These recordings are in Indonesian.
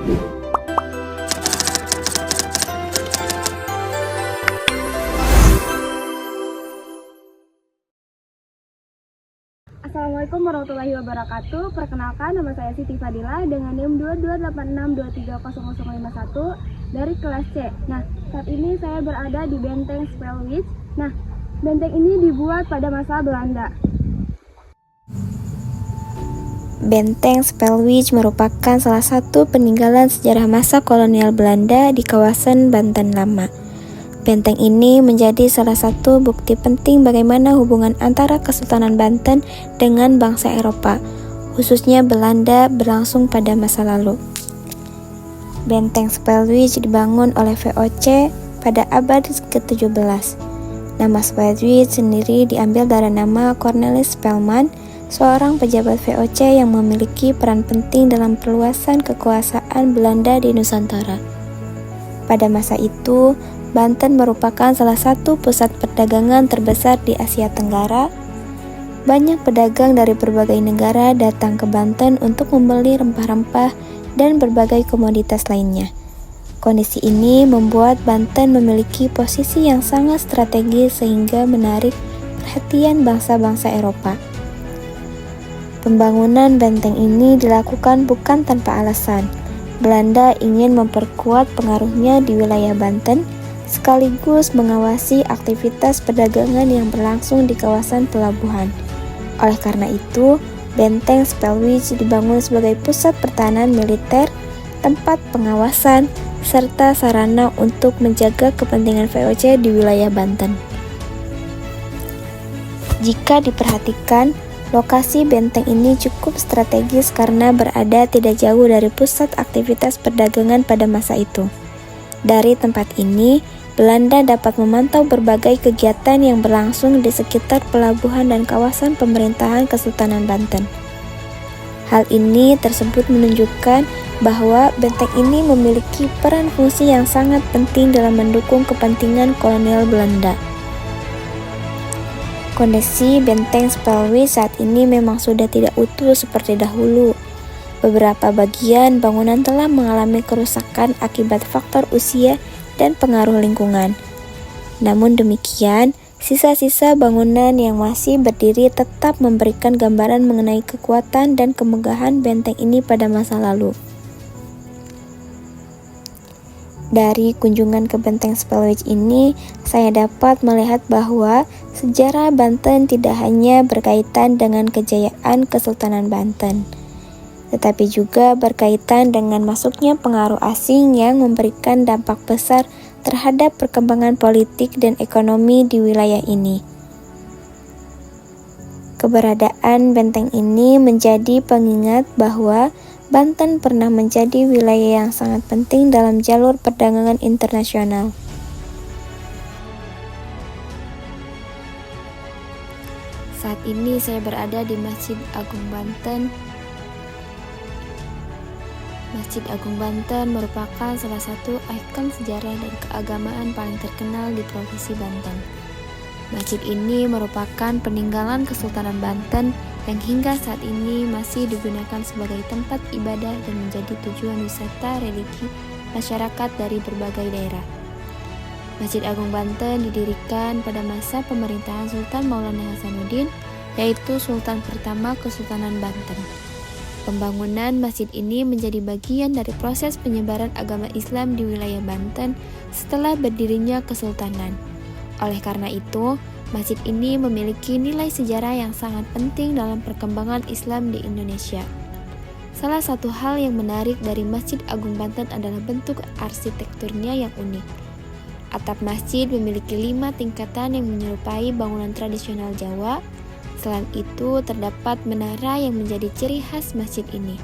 Assalamualaikum warahmatullahi wabarakatuh. Perkenalkan, nama saya Siti Fadila dengan NIM 2286230051 dari kelas C. Nah, saat ini saya berada di Benteng Spellwich. Nah, benteng ini dibuat pada masa Belanda. Benteng Spellwich merupakan salah satu peninggalan sejarah masa kolonial Belanda di kawasan Banten Lama. Benteng ini menjadi salah satu bukti penting bagaimana hubungan antara Kesultanan Banten dengan bangsa Eropa, khususnya Belanda, berlangsung pada masa lalu. Benteng Spellwich dibangun oleh VOC pada abad ke-17. Nama Spellwich sendiri diambil dari nama Cornelis Spelman, seorang pejabat VOC yang memiliki peran penting dalam perluasan kekuasaan Belanda di Nusantara. Pada masa itu, Banten merupakan salah satu pusat perdagangan terbesar di Asia Tenggara. Banyak pedagang dari berbagai negara datang ke Banten untuk membeli rempah-rempah dan berbagai komoditas lainnya. Kondisi ini membuat Banten memiliki posisi yang sangat strategis sehingga menarik perhatian bangsa-bangsa Eropa. Pembangunan benteng ini dilakukan bukan tanpa alasan. Belanda ingin memperkuat pengaruhnya di wilayah Banten, sekaligus mengawasi aktivitas perdagangan yang berlangsung di kawasan pelabuhan. Oleh karena itu, Benteng Spellwich dibangun sebagai pusat pertahanan militer, tempat pengawasan, serta sarana untuk menjaga kepentingan VOC di wilayah Banten. Jika diperhatikan, lokasi benteng ini cukup strategis karena berada tidak jauh dari pusat aktivitas perdagangan pada masa itu. Dari tempat ini, Belanda dapat memantau berbagai kegiatan yang berlangsung di sekitar pelabuhan dan kawasan pemerintahan Kesultanan Banten. Hal ini tersebut menunjukkan bahwa benteng ini memiliki peran fungsi yang sangat penting dalam mendukung kepentingan kolonial Belanda. Kondisi benteng Spellwich saat ini memang sudah tidak utuh seperti dahulu. Beberapa bagian bangunan telah mengalami kerusakan akibat faktor usia dan pengaruh lingkungan. Namun demikian, sisa-sisa bangunan yang masih berdiri tetap memberikan gambaran mengenai kekuatan dan kemegahan benteng ini pada masa lalu. Dari kunjungan ke Benteng Spellwich ini, saya dapat melihat bahwa sejarah Banten tidak hanya berkaitan dengan kejayaan Kesultanan Banten, tetapi juga berkaitan dengan masuknya pengaruh asing yang memberikan dampak besar terhadap perkembangan politik dan ekonomi di wilayah ini. Keberadaan benteng ini menjadi pengingat bahwa Banten pernah menjadi wilayah yang sangat penting dalam jalur perdagangan internasional. Saat ini saya berada di Masjid Agung Banten. Masjid Agung Banten merupakan salah satu ikon sejarah dan keagamaan paling terkenal di Provinsi Banten. Masjid ini merupakan peninggalan Kesultanan Banten yang hingga saat ini masih digunakan sebagai tempat ibadah dan menjadi tujuan wisata religi masyarakat dari berbagai daerah. Masjid Agung Banten didirikan pada masa pemerintahan Sultan Maulana Hasanuddin, yaitu Sultan pertama Kesultanan Banten. Pembangunan masjid ini menjadi bagian dari proses penyebaran agama Islam di wilayah Banten setelah berdirinya Kesultanan. Oleh karena itu, masjid ini memiliki nilai sejarah yang sangat penting dalam perkembangan Islam di Indonesia. Salah satu hal yang menarik dari Masjid Agung Banten adalah bentuk arsitekturnya yang unik. Atap masjid memiliki 5 tingkatan yang menyerupai bangunan tradisional Jawa. Selain itu, terdapat menara yang menjadi ciri khas masjid ini.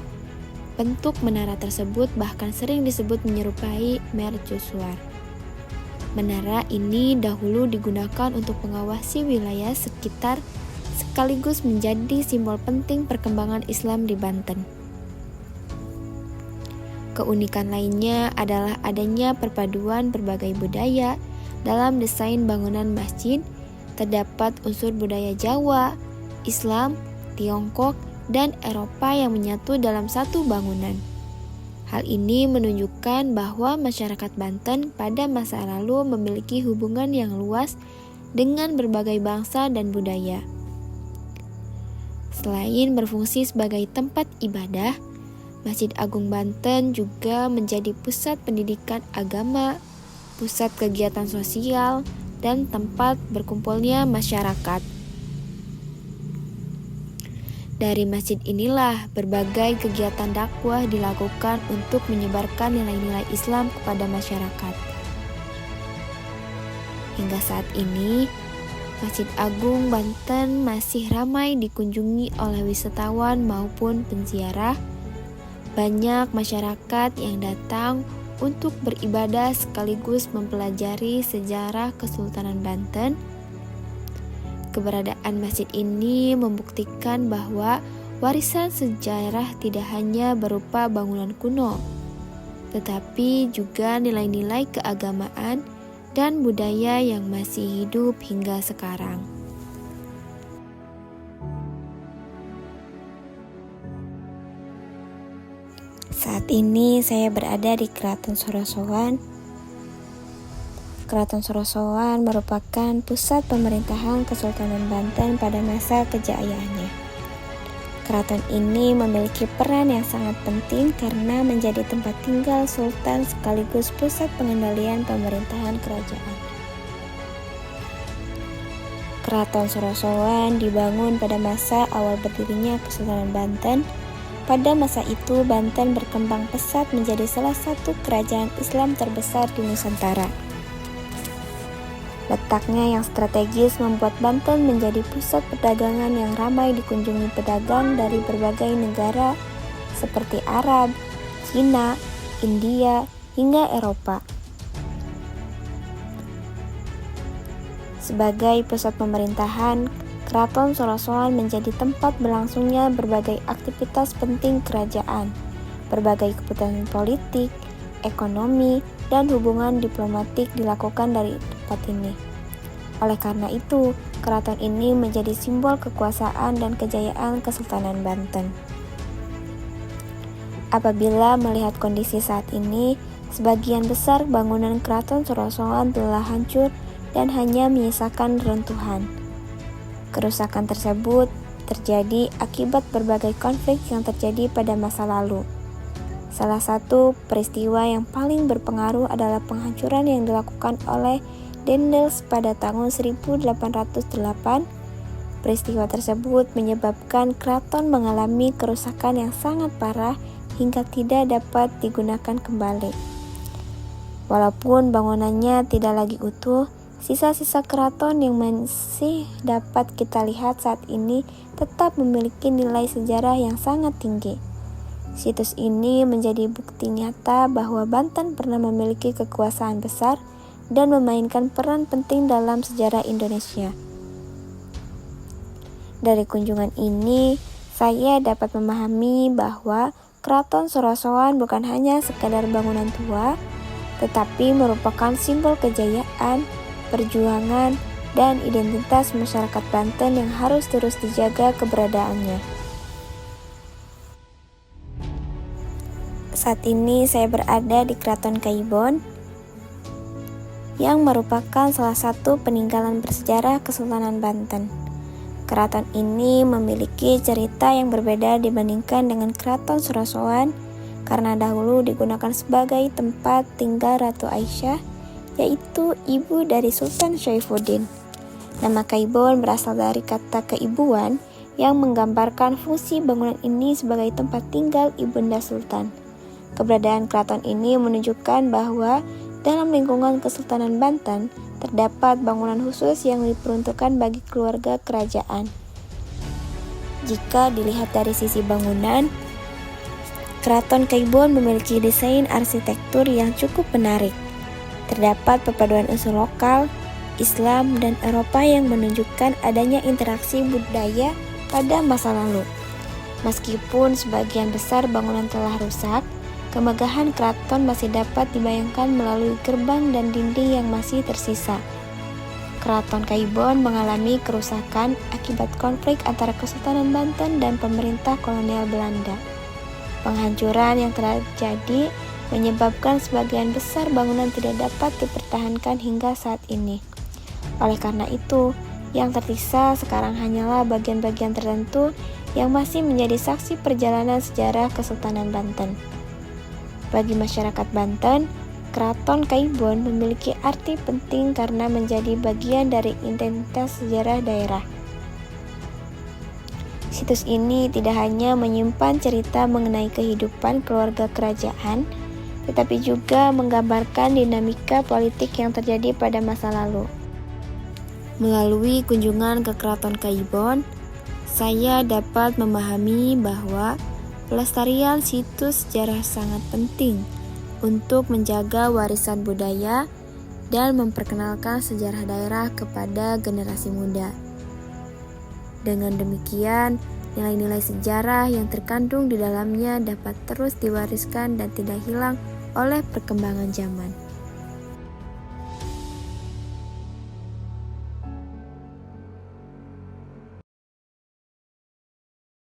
Bentuk menara tersebut bahkan sering disebut menyerupai mercusuar. Menara ini dahulu digunakan untuk mengawasi wilayah sekitar sekaligus menjadi simbol penting perkembangan Islam di Banten. Keunikan lainnya adalah adanya perpaduan berbagai budaya dalam desain bangunan masjid. Terdapat unsur budaya Jawa, Islam, Tiongkok, dan Eropa yang menyatu dalam satu bangunan. Hal ini menunjukkan bahwa masyarakat Banten pada masa lalu memiliki hubungan yang luas dengan berbagai bangsa dan budaya. Selain berfungsi sebagai tempat ibadah, Masjid Agung Banten juga menjadi pusat pendidikan agama, pusat kegiatan sosial, dan tempat berkumpulnya masyarakat. Dari masjid inilah berbagai kegiatan dakwah dilakukan untuk menyebarkan nilai-nilai Islam kepada masyarakat. Hingga saat ini, Masjid Agung Banten masih ramai dikunjungi oleh wisatawan maupun penziarah. Banyak masyarakat yang datang untuk beribadah sekaligus mempelajari sejarah Kesultanan Banten. Keberadaan masjid ini membuktikan bahwa warisan sejarah tidak hanya berupa bangunan kuno, tetapi juga nilai-nilai keagamaan dan budaya yang masih hidup hingga sekarang. Saat ini saya berada di Keraton Sorosowan. Keraton Sorosowan merupakan pusat pemerintahan Kesultanan Banten pada masa kejayaannya. Keraton ini memiliki peran yang sangat penting karena menjadi tempat tinggal sultan sekaligus pusat pengendalian pemerintahan kerajaan. Keraton Sorosowan dibangun pada masa awal berdirinya Kesultanan Banten. Pada masa itu, Banten berkembang pesat menjadi salah satu kerajaan Islam terbesar di Nusantara. Letaknya yang strategis membuat Banten menjadi pusat perdagangan yang ramai dikunjungi pedagang dari berbagai negara seperti Arab, Cina, India, hingga Eropa. Sebagai pusat pemerintahan, Keraton Sorosowan menjadi tempat berlangsungnya berbagai aktivitas penting kerajaan, berbagai keputusan politik, ekonomi, dan hubungan diplomatik dilakukan dari tempat ini. Oleh karena itu, keraton ini menjadi simbol kekuasaan dan kejayaan Kesultanan Banten. Apabila melihat kondisi saat ini, sebagian besar bangunan Keraton Sorosowan telah hancur dan hanya menyisakan reruntuhan. Kerusakan tersebut terjadi akibat berbagai konflik yang terjadi pada masa lalu. Salah satu peristiwa yang paling berpengaruh adalah penghancuran yang dilakukan oleh Dendels pada tahun 1808. Peristiwa tersebut menyebabkan keraton mengalami kerusakan yang sangat parah hingga tidak dapat digunakan kembali. Walaupun bangunannya tidak lagi utuh, sisa-sisa keraton yang masih dapat kita lihat saat ini tetap memiliki nilai sejarah yang sangat tinggi. Situs ini menjadi bukti nyata bahwa Banten pernah memiliki kekuasaan besar dan memainkan peran penting dalam sejarah Indonesia. Dari kunjungan ini, saya dapat memahami bahwa Keraton Sorosowan bukan hanya sekadar bangunan tua, tetapi merupakan simbol kejayaan, perjuangan, dan identitas masyarakat Banten yang harus terus dijaga keberadaannya. Saat ini saya berada di Keraton Kaibon yang merupakan salah satu peninggalan bersejarah Kesultanan Banten. Keraton ini memiliki cerita yang berbeda dibandingkan dengan Keraton Sorosowan karena dahulu digunakan sebagai tempat tinggal Ratu Aisyah, yaitu ibu dari Sultan Syaifuddin. Nama Kaibon berasal dari kata keibuan yang menggambarkan fungsi bangunan ini sebagai tempat tinggal ibunda sultan. Keberadaan keraton ini menunjukkan bahwa dalam lingkungan Kesultanan Banten terdapat bangunan khusus yang diperuntukkan bagi keluarga kerajaan. Jika dilihat dari sisi bangunan, Keraton Kaibon memiliki desain arsitektur yang cukup menarik. Terdapat perpaduan unsur lokal, Islam, dan Eropa yang menunjukkan adanya interaksi budaya pada masa lalu. Meskipun sebagian besar bangunan telah rusak, kemegahan keraton masih dapat dibayangkan melalui gerbang dan dinding yang masih tersisa. Keraton Kaibon mengalami kerusakan akibat konflik antara Kesultanan Banten dan pemerintah kolonial Belanda. Penghancuran yang terjadi menyebabkan sebagian besar bangunan tidak dapat dipertahankan hingga saat ini. Oleh karena itu, yang tersisa sekarang hanyalah bagian-bagian tertentu yang masih menjadi saksi perjalanan sejarah Kesultanan Banten. Bagi masyarakat Banten, Keraton Kaibon memiliki arti penting karena menjadi bagian dari identitas sejarah daerah. Situs ini tidak hanya menyimpan cerita mengenai kehidupan keluarga kerajaan, tetapi juga menggambarkan dinamika politik yang terjadi pada masa lalu. Melalui kunjungan ke Keraton Kaibon, saya dapat memahami bahwa pelestarian situs sejarah sangat penting untuk menjaga warisan budaya dan memperkenalkan sejarah daerah kepada generasi muda. Dengan demikian, nilai-nilai sejarah yang terkandung di dalamnya dapat terus diwariskan dan tidak hilang oleh perkembangan zaman.